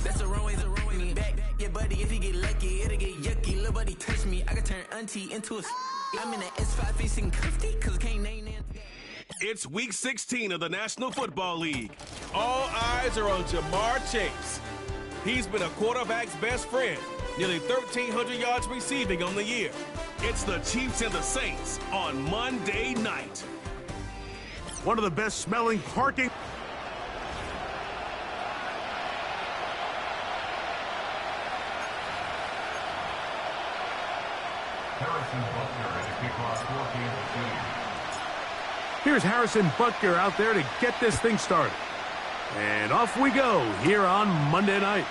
That's the wrong way me back. Yeah, buddy, if he get lucky, it'll get yucky. Little buddy touch me, I can turn auntie into a. I'm in the S5 facing cuffy, cause I can't name it. It's week 16 of the National Football League. All eyes are on Jamar Chase. He's been a quarterback's best friend, nearly 1,300 yards receiving on the year. It's the Chiefs and the Saints on Monday night. One of the best smelling parking. Here's Harrison Butker out there to get this thing started. And off we go here on Monday night.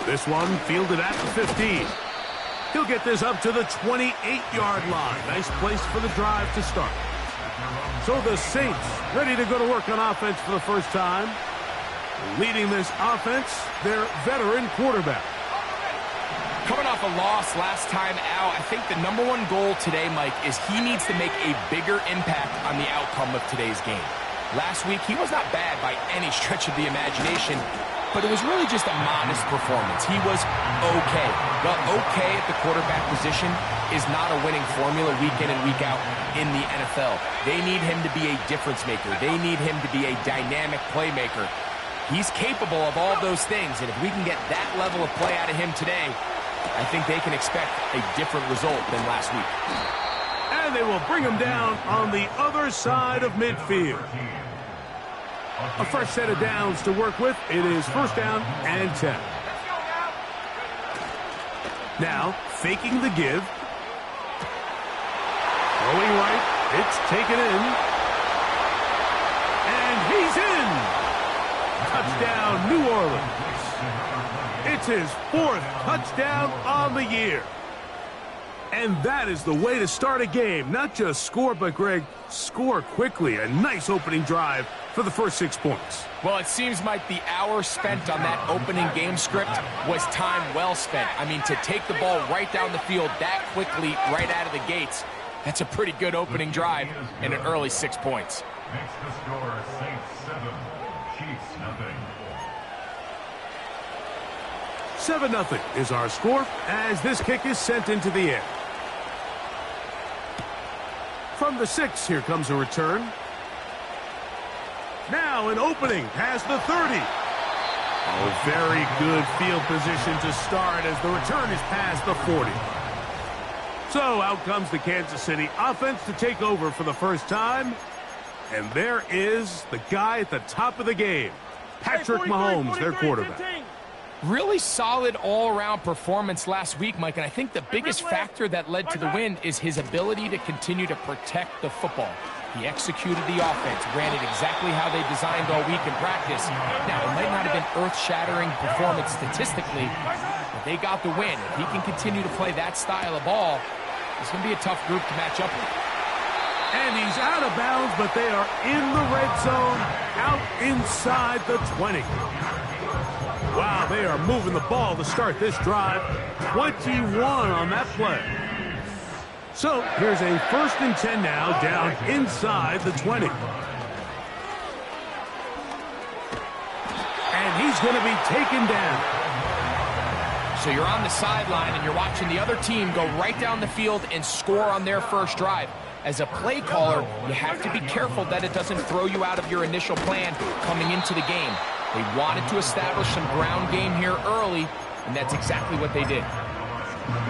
This one fielded at the 15. He'll get this up to the 28-yard line. Nice place for the drive to start. So the Saints ready to go to work on offense for the first time. Leading this offense, their veteran quarterback. Coming off a loss last time out, I think the #1 goal today, Mike, is he needs to make a bigger impact on the outcome of today's game. Last week, he was not bad by any stretch of the imagination, but it was really just a modest performance. He was okay. Well, okay at the quarterback position is not a winning formula week in and week out in the NFL. They need him to be a difference maker. They need him to be a dynamic playmaker. He's capable of all those things, and if we can get that level of play out of him today, I think they can expect a different result than last week. And they will bring him down on the other side of midfield. A fresh set of downs to work with. It is first down and 10. Now, faking the give. Throwing right. It's taken in. And he's in. Touchdown, New Orleans. It's his 4th touchdown on the year. And that is the way to start a game. Not just score, but, Greg, score quickly. A nice opening drive for the first 6 points. Well, it seems like the hour spent on that opening game script was time well spent. I mean, to take the ball right down the field that quickly, right out of the gates, that's a pretty good opening drive and an early 6 points. Makes the score Saints 7, Chiefs 7-0 is our score as this kick is sent into the air. From the 6, here comes a return. Now an opening past the 30. Oh, very good field position to start as the return is past the 40. So out comes the Kansas City offense to take over for the first time. And there is the guy at the top of the game, Patrick Mahomes, their quarterback. Really solid all-around performance last week, Mike, and I think the biggest factor that led to the win is his ability to continue to protect the football. He executed the offense, ran it exactly how they designed all week in practice. Now, it might not have been earth-shattering performance statistically, but they got the win. If he can continue to play that style of ball, it's going to be a tough group to match up with. And he's out of bounds, but they are in the red zone, out inside the 20. Wow, they are moving the ball to start this drive. 21 on that play. So here's a 1st and 10 now, down inside the 20. And he's going to be taken down. So you're on the sideline and you're watching the other team go right down the field and score on their first drive. As a play caller, you have to be careful that it doesn't throw you out of your initial plan coming into the game. They wanted to establish some ground game here early, and that's exactly what they did.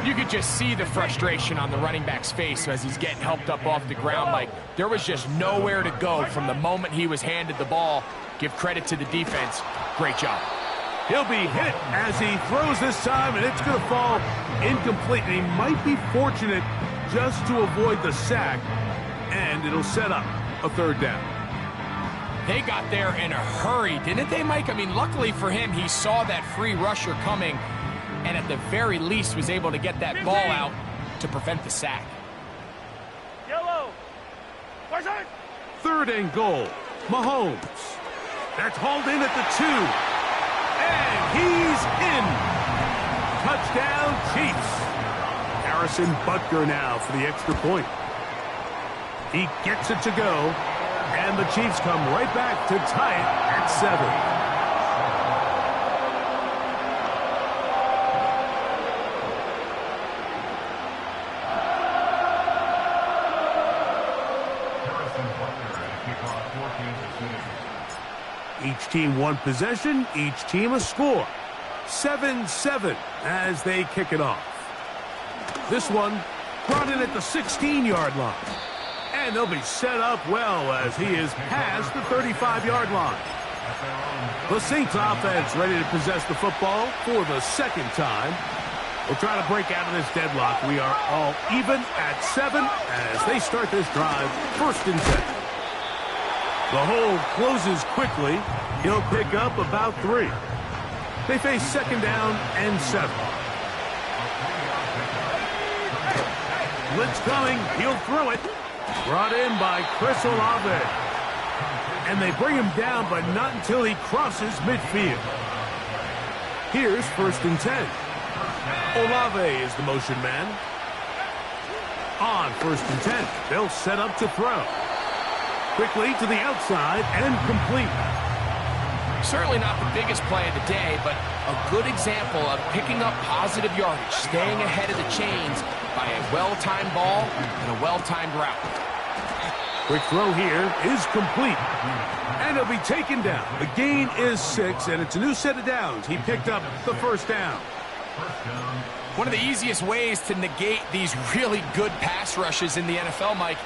You could just see the frustration on the running back's face as he's getting helped up off the ground. Like, there was just nowhere to go from the moment he was handed the ball. Give credit to the defense. Great job. He'll be hit as he throws this time, and it's going to fall incomplete. And he might be fortunate just to avoid the sack, and it'll set up a 3rd down. They got there in a hurry, didn't they, Mike? I mean, luckily for him, he saw that free rusher coming, and at the very least was able to get that ball out to prevent the sack. Yellow. 3rd and goal. Mahomes. That's hauled in at the 2. And he's in. Touchdown, Chiefs. Harrison Butker now for the extra point. He gets it to go. And the Chiefs come right back to tie it at 7. team one possession, each team a score. 7-7 as they kick it off. This one brought in at the 16-yard line. And they'll be set up well as he is past the 35-yard line. The Saints offense ready to possess the football for the second time. We'll try to break out of this deadlock. We are all even at 7 as they start this drive, 1st and 10. The hole closes quickly. He'll pick up about 3. They face 2nd down and 7. Blitz coming. He'll throw it. Brought in by Chris Olave. And they bring him down, but not until he crosses midfield. Here's 1st and 10. Olave is the motion man. On 1st and 10, they'll set up to throw. Quickly to the outside and complete. Certainly not the biggest play of the day, but a good example of picking up positive yardage, staying ahead of the chains by a well-timed ball and a well-timed route. Quick throw here is complete. And he'll be taken down. The gain is 6, and it's a new set of downs. He picked up the 1st down. One of the easiest ways to negate these really good pass rushes in the NFL, Mike,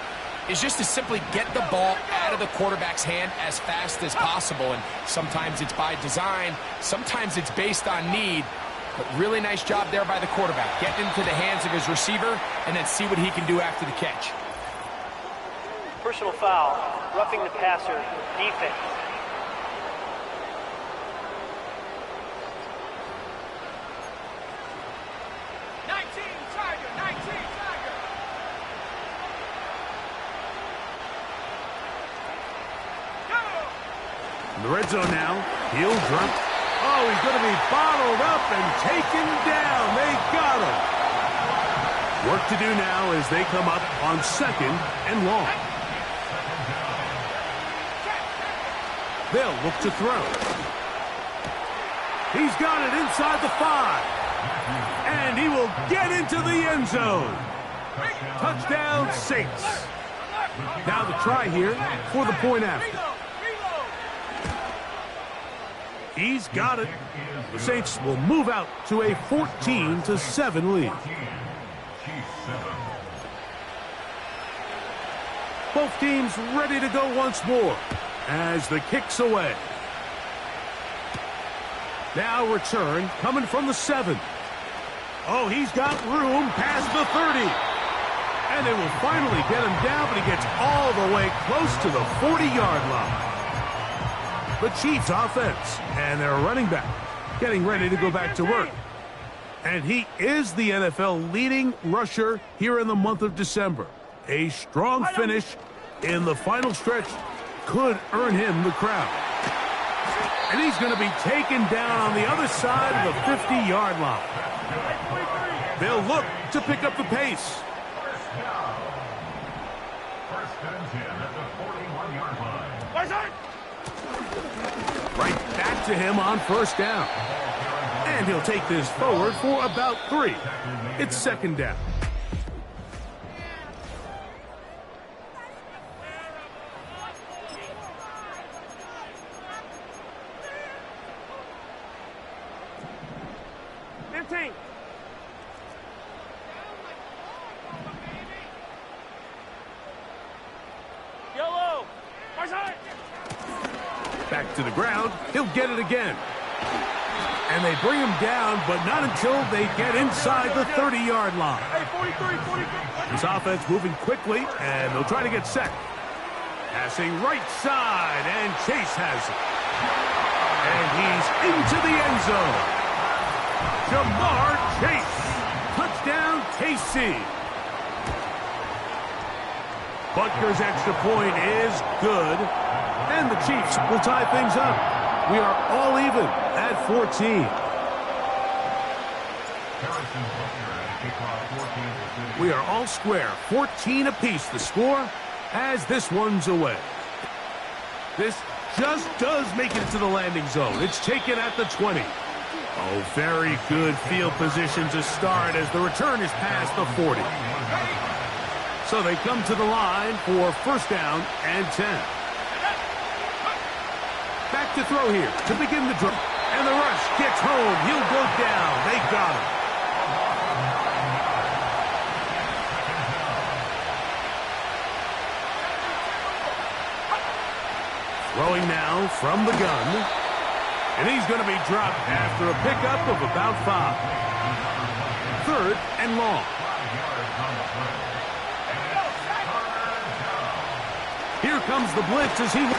is just to simply get the ball out of the quarterback's hand as fast as possible. And sometimes it's by design, sometimes it's based on need. But really nice job there by the quarterback. Get into the hands of his receiver and then see what he can do after the catch. Personal foul, roughing the passer, defense. In the red zone now, he'll drop. Oh, he's going to be bottled up and taken down. They got him. Work to do now as they come up on 2nd and long. They'll look to throw. He's got it inside the 5. And he will get into the end zone. Touchdown, Saints. Now the try here for the point after. He's got it. The Saints will move out to a 14-7 lead. Both teams ready to go once more as the kick's away. Now return coming from the 7. Oh, he's got room past the 30. And they will finally get him down, but he gets all the way close to the 40-yard line. The Chiefs offense and their running back getting ready to go back to work. And he is the NFL leading rusher here in the month of December. A strong finish in the final stretch could earn him the crowd. And he's going to be taken down on the other side of the 50-yard line. They'll look to pick up the pace. Right back to him on 1st down. And he'll take this forward for about 3. It's 2nd down. Back to the ground. He'll get it again. And they bring him down, but not until they get inside the 30-yard line. This offense moving quickly, and they'll try to get set. Passing right side, and Chase has it. And he's into the end zone. Jamar Chase. Touchdown, KC. Butker's extra point is good. And the Chiefs will tie things up. We are all even at 14. We are all square. 14 apiece the score as this one's away. This just does make it to the landing zone. It's taken at the 20. Oh, very good field position to start as the return is past the 40. So they come to the line for 1st down and 10. Back Back to throw here to begin the drive. And the rush gets home. He'll go down. They got him. Throwing now from the gun. And he's going to be dropped after a pickup of about 5. 3rd and long. Here comes the blitz as he...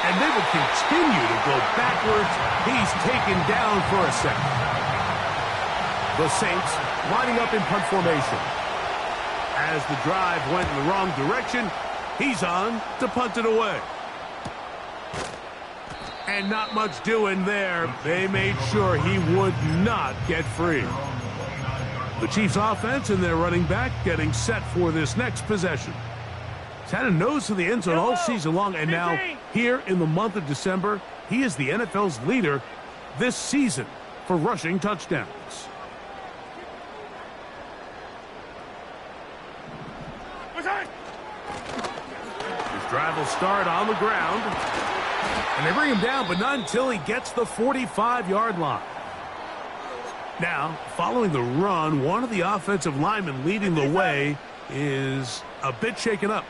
And they will continue to go backwards. He's taken down for a second. The Saints lining up in punt formation. As the drive went in the wrong direction, he's on to punt it away. And not much doing there. They made sure he would not get free. The Chiefs offense and their running back getting set for this next possession. He's had a nose to the end zone all season long, and now here in the month of December, he is the NFL's leader this season for rushing touchdowns. His drive will start on the ground. And they bring him down, but not until he gets the 45-yard line. Now, following the run, one of the offensive linemen leading the way is a bit shaken up.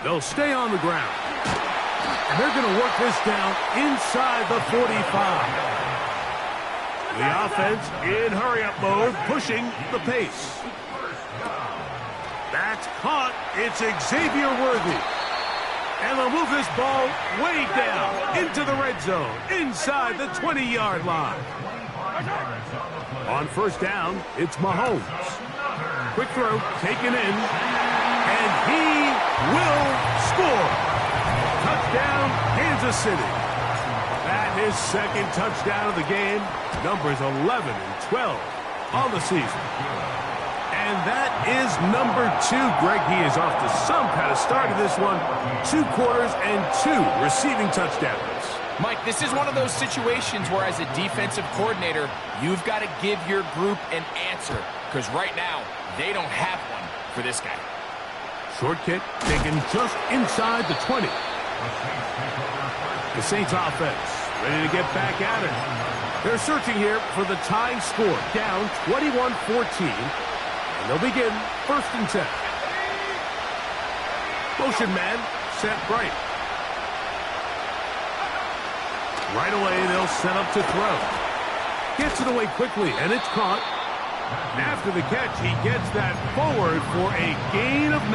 They'll stay on the ground. And they're going to work this down inside the 45. The offense in hurry-up mode, pushing the pace. That's caught. It's Xavier Worthy. And they'll move this ball way down into the red zone, inside the 20-yard line. On 1st down, it's Mahomes. Quick throw, taken in, and he will score. Touchdown, Kansas City. That his 2nd touchdown of the game. Numbers 11 and 12 on the season. And that is number 2. Greg, he is off to some kind of start in this one. 2 quarters and 2 receiving touchdowns. Mike, this is one of those situations where as a defensive coordinator, you've got to give your group an answer. Because right now, they don't have one for this guy. Short kick taken just inside the 20. The Saints offense ready to get back at it. They're searching here for the tying score. Down 21-14. They'll begin 1st and 10. Motion man set right. Right away, they'll set up to throw. Gets it away quickly, and it's caught. After the catch, he gets that forward for a gain of 9.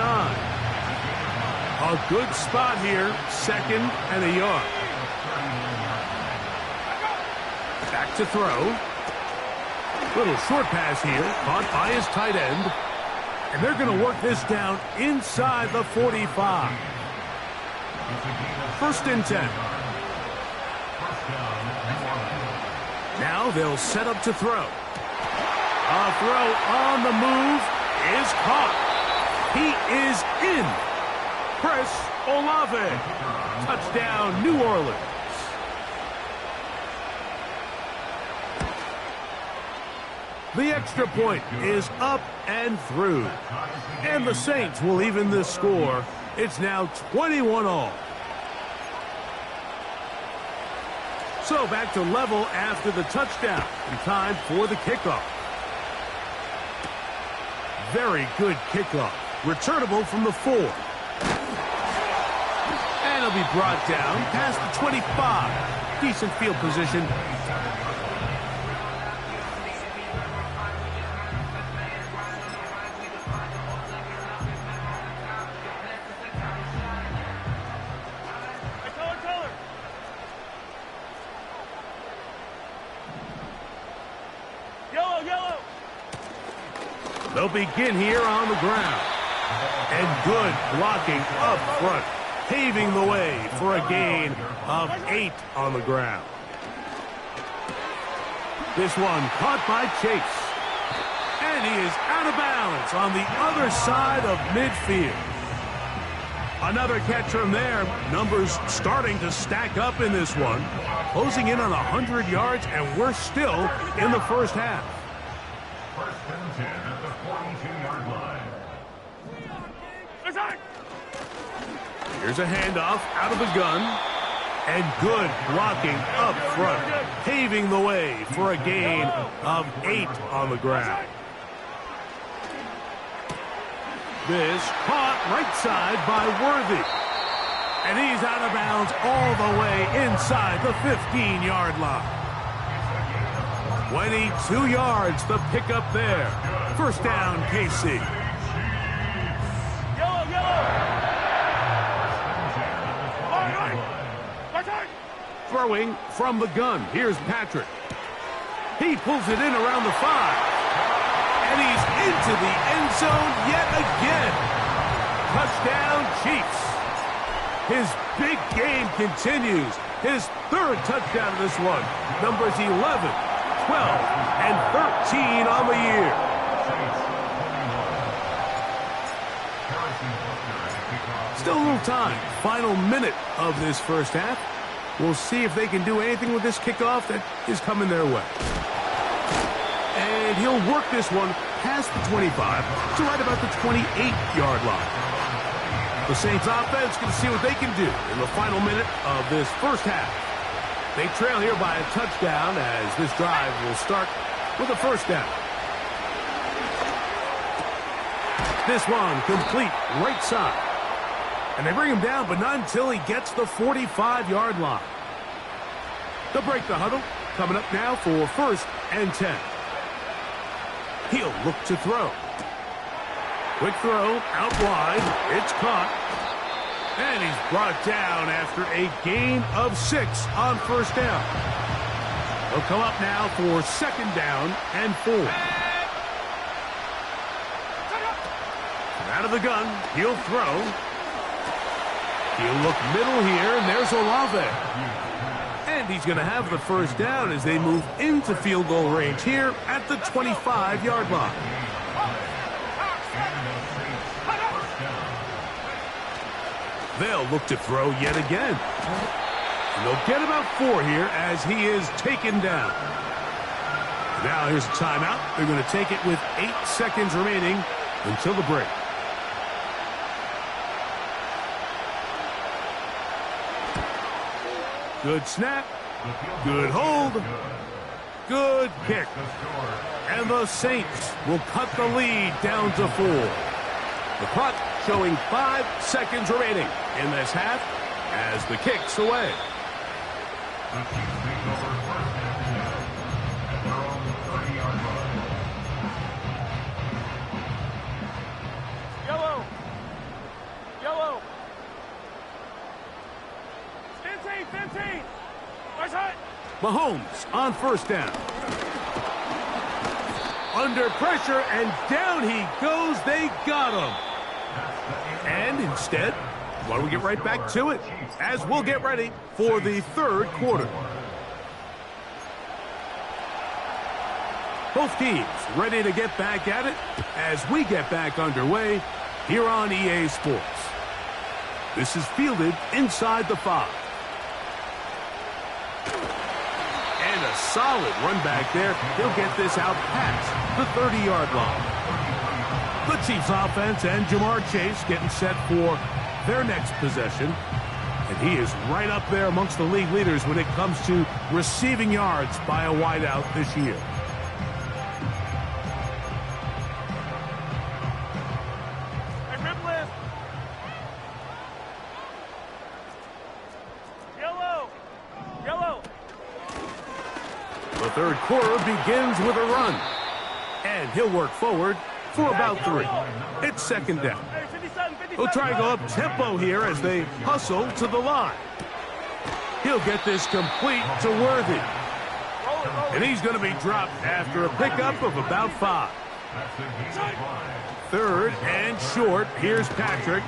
A good spot here, 2nd and a yard. Back to throw. Little short pass here, caught by his tight end. And they're going to work this down inside the 45. 1st and 10. Now they'll set up to throw. A throw on the move is caught. He is in. Chris Olave. Touchdown, New Orleans. The extra point is up and through. And the Saints will even this score. It's now 21-all. So back to level after the touchdown. And time for the kickoff. Very good kickoff. Returnable from the 4. And it'll be brought down past the 25. Decent field position. They'll begin here on the ground. And good blocking up front, paving the way for a gain of 8 on the ground. This one caught by Chase. And he is out of bounds on the other side of midfield. Another catch from there. Numbers starting to stack up in this one. Closing in on 100 yards, and we're still in the first half. 1st and 10 at the 42-yard line. Here's a handoff out of the gun. And good blocking up front, paving the way for a gain of 8 on the ground. This caught right side by Worthy. And he's out of bounds all the way inside the 15-yard line. 22 yards to pick up there. First down, KC. Throwing from the gun. Here's Patrick. He pulls it in around the 5. And he's into the end zone yet again. Touchdown, Chiefs. His big game continues. His third touchdown of this one. Numbers 11, 12, and 13 on the year. Still a little time. Final minute of this first half. We'll see if they can do anything with this kickoff that is coming their way. And he'll work this one past the 25 to right about the 28-yard line. The Saints offense going to see what they can do in the final minute of this first half. They trail here by a touchdown as this drive will start with a first down. This one complete right side. And they bring him down, but not until he gets the 45-yard line. They'll break the huddle. Coming up now for first and 10. He'll look to throw. Quick throw, out wide. It's caught. And he's brought down after a gain of 6 on first down. He'll come up now for second down and 4. Out of the gun, he'll throw. He'll look middle here, and there's Olave. And he's going to have the first down as they move into field goal range here at the 25-yard line. They'll look to throw yet again. And they'll get about 4 here as he is taken down. Now here's a timeout. They're going to take it with 8 seconds remaining until the break. Good snap, good hold, good kick. And the Saints will cut the lead down to 4. The clock showing 5 seconds remaining in this half as the kick's away. Yellow. Mahomes on first down. Under pressure, and down he goes. They got him. And instead, why don't we get right back to it as we'll get ready for the third quarter. Both teams ready to get back at it as we get back underway here on EA Sports. This is fielded inside the 5. And a solid run back there. He'll get this out past the 30-yard line. The Chiefs offense and Jamar Chase getting set for their next possession. And he is right up there amongst the league leaders when it comes to receiving yards by a wideout this year. The third quarter begins with a run. And he'll work forward for about 3. It's second down. He'll try to go up tempo here as they hustle to the line. He'll get this complete to Worthy. And he's going to be dropped after a pickup of about 5. Third and short. Here's Patrick.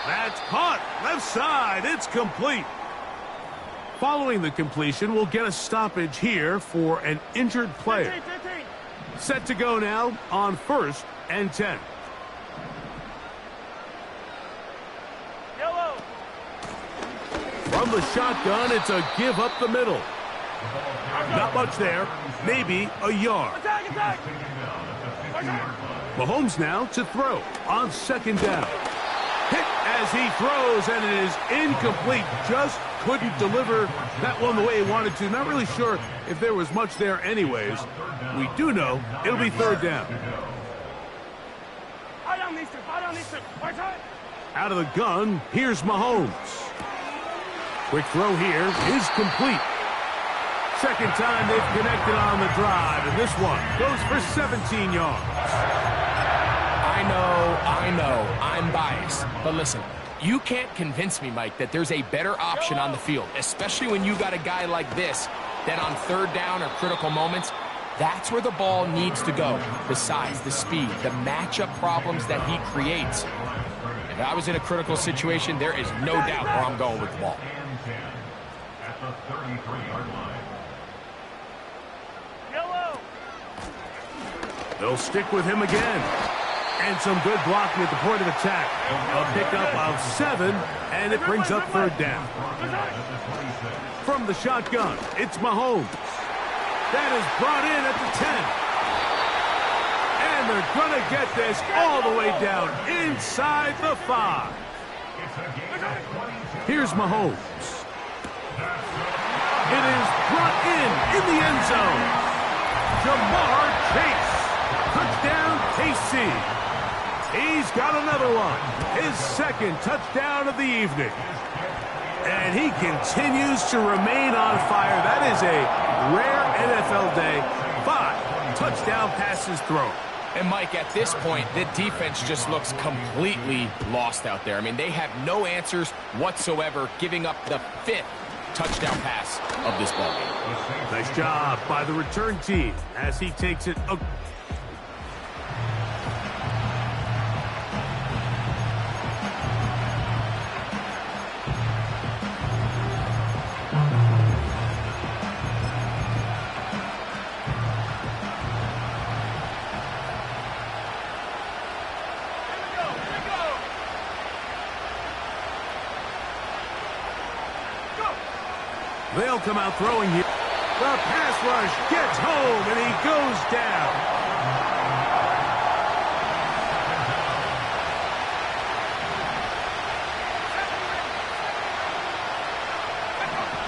That's caught. Left side. It's complete. Following the completion, we'll get a stoppage here for an injured player. Set to go now on first and 10. From the shotgun, it's a give up the middle. Not much there, maybe a yard. Mahomes now to throw on second down. Hit as as he throws, and it is incomplete. Just couldn't deliver that one the way he wanted to. Not really sure if there was much there anyways. We do know it'll be third down. Out of the gun, here's Mahomes. Quick throw here is complete. Second time they've connected on the drive, and this one goes for 17 yards. I know, I'm biased. But listen, you can't convince me, Mike, that there's a better option on the field, especially when you got a guy like this that on third down or critical moments, that's where the ball needs to go. The size, the speed, the matchup problems that he creates. If I was in a critical situation, there is no doubt where I'm going with the ball. At the 33-yard line. They'll stick with him again. And some good blocking at the point of attack. A pickup of 7, and it brings up third down. From the shotgun, it's Mahomes. That is brought in at the 10. And they're going to get this all the way down inside the 5. Here's Mahomes. It is brought in the end zone. Jamar Chase. Touchdown, KC. He's got another one. His second touchdown of the evening. And he continues to remain on fire. That is a rare NFL day. 5 touchdown passes thrown. And, Mike, at this point, the defense just looks completely lost out there. I mean, they have no answers whatsoever, giving up the 5th touchdown pass of this ball game. Nice job by the return team as he takes it. They'll come out throwing here. The pass rush gets home, and he goes down.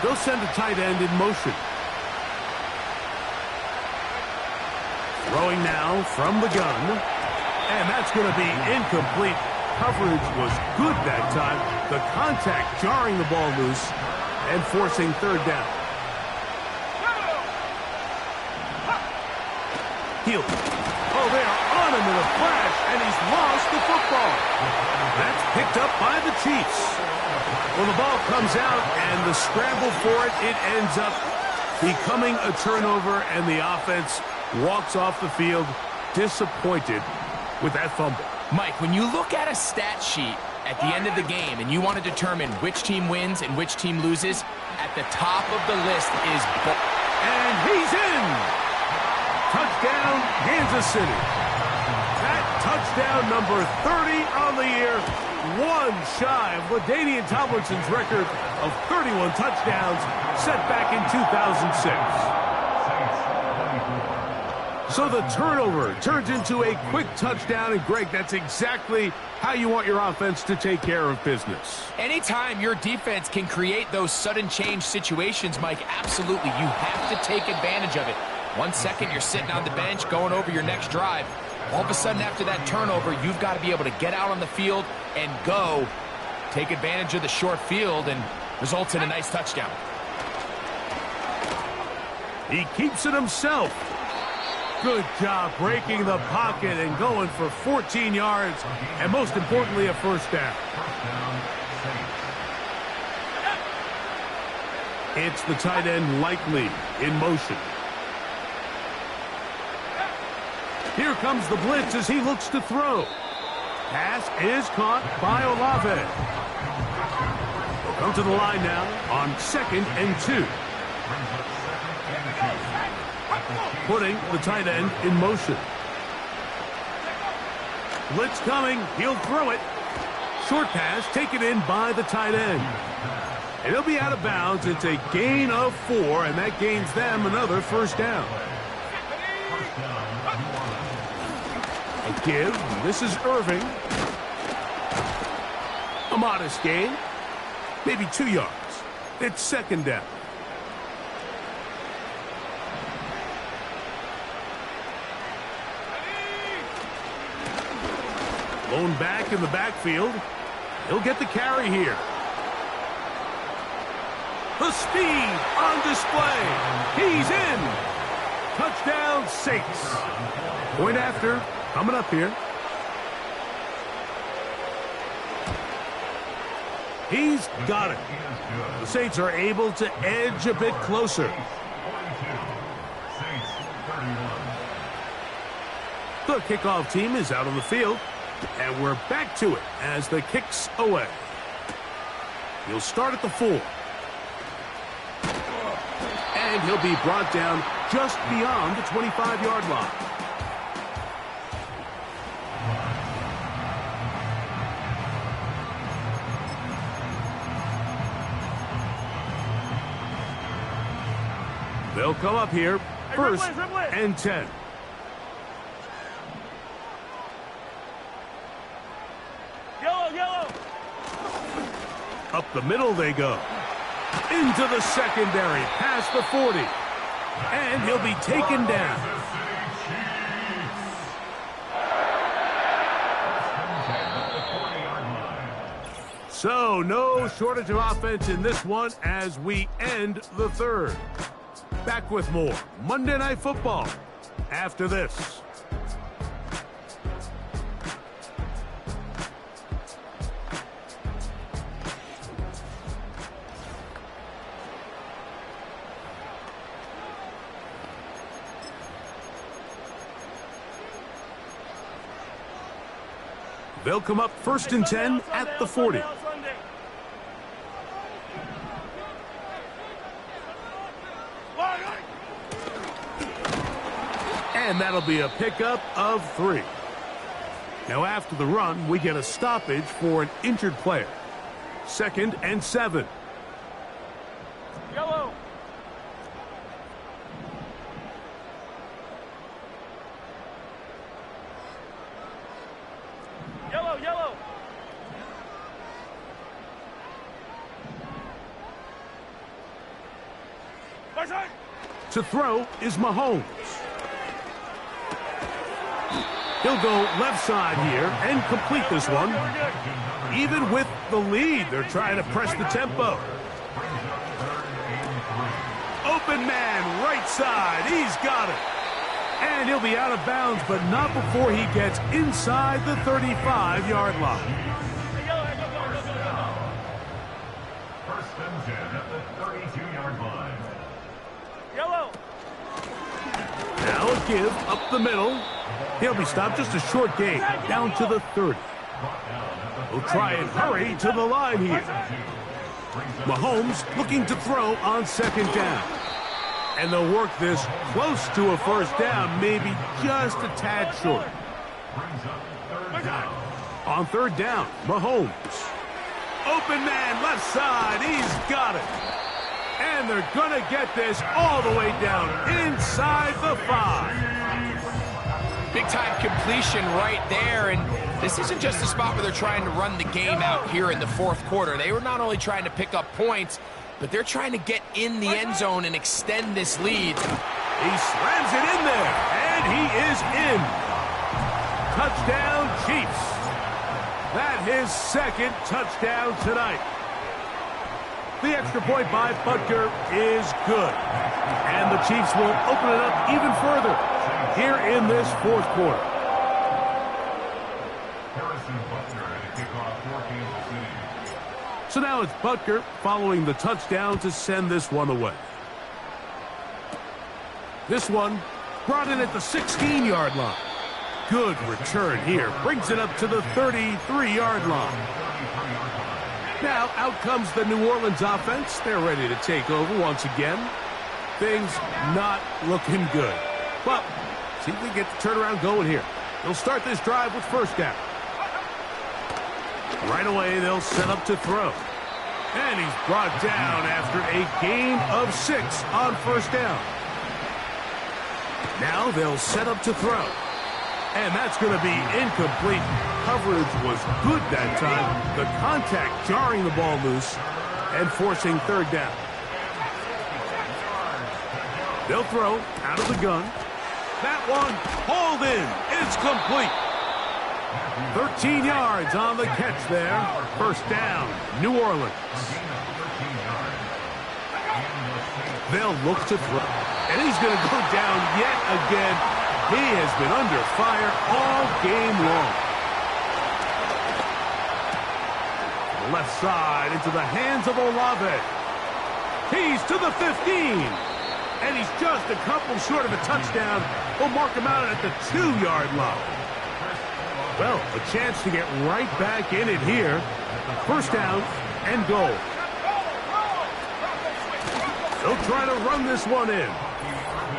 They'll send the tight end in motion. Throwing now from the gun. And that's going to be incomplete. Coverage was good that time. The contact jarring the ball loose and forcing third down. Healed. Oh, they are on him in a flash, and he's lost the football. That's picked up by the Chiefs. Well, the ball comes out, and the scramble for it, it ends up becoming a turnover, and the offense walks off the field disappointed with that fumble. Mike, when you look at a stat sheet at the end of the game and you want to determine which team wins and which team loses, at the top of the list is... And he's in! Touchdown, Kansas City. That touchdown number 30 on the year, one shy of LaDainian Tomlinson's record of 31 touchdowns set back in 2006. So the turnover turns into a quick touchdown, and Greg, that's exactly how you want your offense to take care of business. Anytime your defense can create those sudden change situations, Mike, absolutely, you have to take advantage of it. 1 second, you're sitting on the bench going over your next drive. All of a sudden, after that turnover, you've got to be able to get out on the field and go. Take advantage of the short field and results in a nice touchdown. He keeps it himself. Good job breaking the pocket and going for 14 yards, and most importantly, a first down. It's the tight end Likely in motion. Here comes the blitz as he looks to throw. Pass is caught by Olave. They'll come to the line now on 2nd and 2. Putting the tight end in motion. Blitz coming. He'll throw it. Short pass taken in by the tight end. And he'll be out of bounds. It's a gain of 4, and that gains them another first down. A give. This is Irving. A modest gain, maybe 2 yards. It's second down. Blown back in the backfield. He'll get the carry here. The speed on display. He's in. Touchdown, Saints. Point after coming up here. He's got it. The Saints are able to edge a bit closer. The kickoff team is out on the field, and we're back to it as the kick's away. He'll start at the 4. And he'll be brought down just beyond the 25-yard line. They'll come up here, first and 10. Yellow. Up the middle they go. Into the secondary, past the 40. And he'll be taken down. So, no shortage of offense in this one as we end the third. Back with more Monday Night Football after this. They'll come up first and 10 at the 40. And that'll be a pickup of 3. Now after the run, we get a stoppage for an injured player. Second and 7. Yellow. To throw is Mahomes. He'll go left side here and complete this one. Even with the lead, they're trying to press the tempo. Open man, right side. He's got it. And he'll be out of bounds, but not before he gets inside the 35-yard line. First and 10 at the 32-yard line. Yellow. Now a give up the middle. He'll be stopped just a short gain, down to the 30. He'll try and hurry to the line here. Mahomes looking to throw on second down. And they'll work this close to a first down, maybe just a tad short. On third down, Mahomes. Open man, left side, he's got it. And they're going to get this all the way down inside the 5. Big-time completion right there, and this isn't just a spot where they're trying to run the game out here in the fourth quarter. They were not only trying to pick up points, but they're trying to get in the end zone and extend this lead. He slams it in there, and he is in. Touchdown, Chiefs. That's his second touchdown tonight. The extra point by Butker is good. And the Chiefs will open it up even further here in this fourth quarter. So now it's Butker following the touchdown to send this one away. This one brought in at the 16-yard line. Good return here. Brings it up to the 33-yard line. Now out comes the New Orleans offense. They're ready to take over once again. Things not looking good. But see if they get the turnaround going here. They'll start this drive with first down. Right away, they'll set up to throw. And he's brought down after a gain of 6 on first down. Now they'll set up to throw. And that's going to be incomplete. coverage was good that time. The contact jarring the ball loose and forcing third down. They'll throw out of the gun. That one hauled in. It's complete. 13 yards on the catch there. First down, New Orleans. They'll look to throw. And he's going to go down yet again. He has been under fire all game long. The left side into the hands of Olave. He's to the 15. And he's just a couple short of a touchdown. We'll mark him out at the 2-yard line. Well, a chance to get right back in it here. First down and goal. They'll try to run this one in.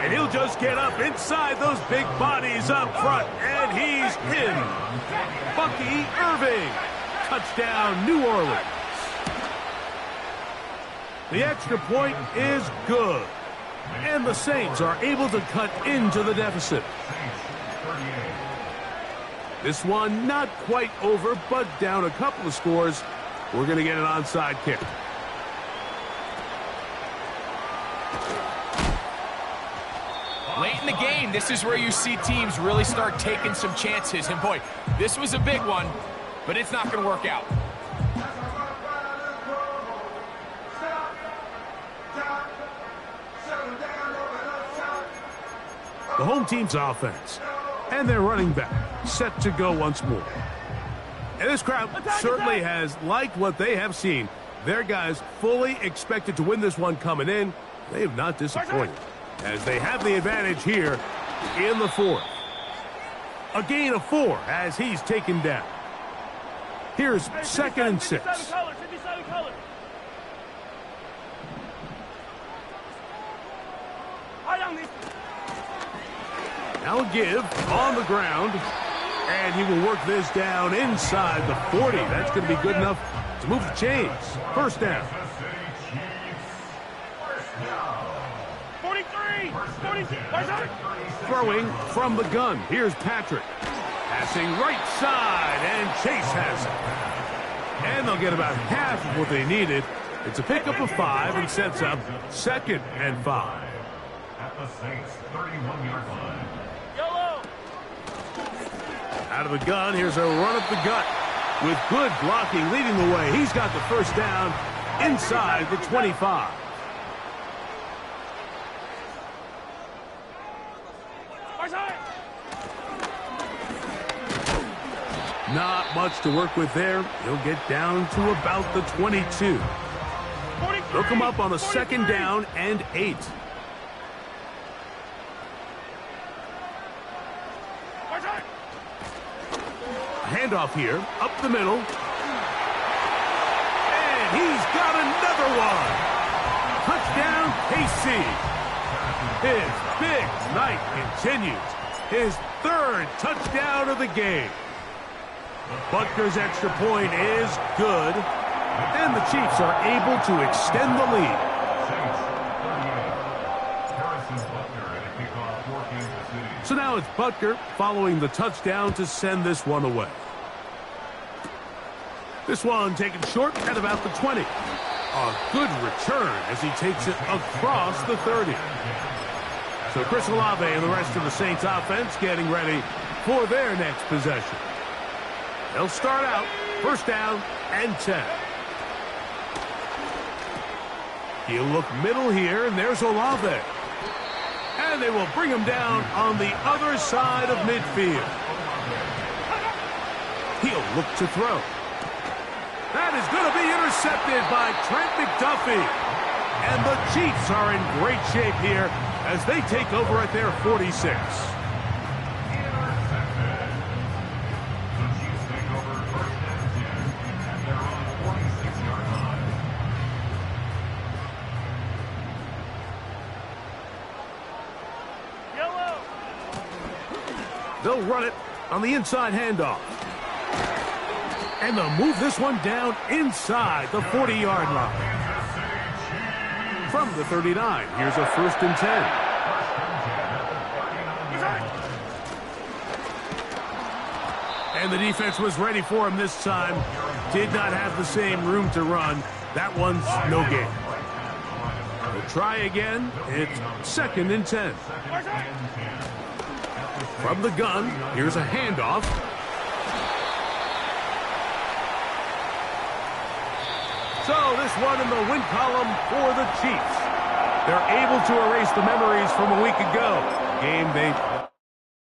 And he'll just get up inside those big bodies up front. And he's in. Bucky Irving. Touchdown, New Orleans. The extra point is good. And the Saints are able to cut into the deficit. This one not quite over, but down a couple of scores. We're going to get an onside kick. Late in the game, this is where you see teams really start taking some chances. And boy, this was a big one, but it's not going to work out. The home team's offense and their running back set to go once more. And this crowd certainly has liked what they have seen. Their guys fully expected to win this one coming in. They have not disappointed as they have the advantage here in the fourth. A gain of 4 as he's taken down. Here's 2nd and 6. Now a give on the ground, and he will work this down inside the 40. That's going to be good enough to move the chains. First down. 43! 42! Throwing from the gun. Here's Patrick. Passing right side, and Chase has it. And they'll get about half of what they needed. It's a pickup of 5 and sets up 2nd and 5. At the Saints' 31-yard line. Out of the gun, here's a run up the gut with good blocking leading the way. He's got the first down inside the 25. Not much to work with there. He'll get down to about the 22. They'll come up on a 2nd down and 8. Handoff here, up the middle. And he's got another one. Touchdown, KC. His big night continues. His 3rd touchdown of the game. Butker's extra point is good. And the Chiefs are able to extend the lead. So now it's Butker following the touchdown to send this one away. This one taken short at about the 20. A good return as he takes it across the 30. So Chris Olave and the rest of the Saints offense getting ready for their next possession. They'll start out first down and 10. He'll look middle here, and there's Olave. And they will bring him down on the other side of midfield. He'll look to throw. That is going to be intercepted by Trent McDuffie. And the Chiefs are in great shape here as they take over at their 46. They'll run it on the inside handoff. And they'll move this one down inside the 40-yard line. From the 39, here's a 1st and 10. And the defense was ready for him this time. Did not have the same room to run. That one's no gain. We'll try again. It's 2nd and 10. From the gun, here's a handoff. So this one in the win column for the Chiefs. They're able to erase the memories from a week ago. Game they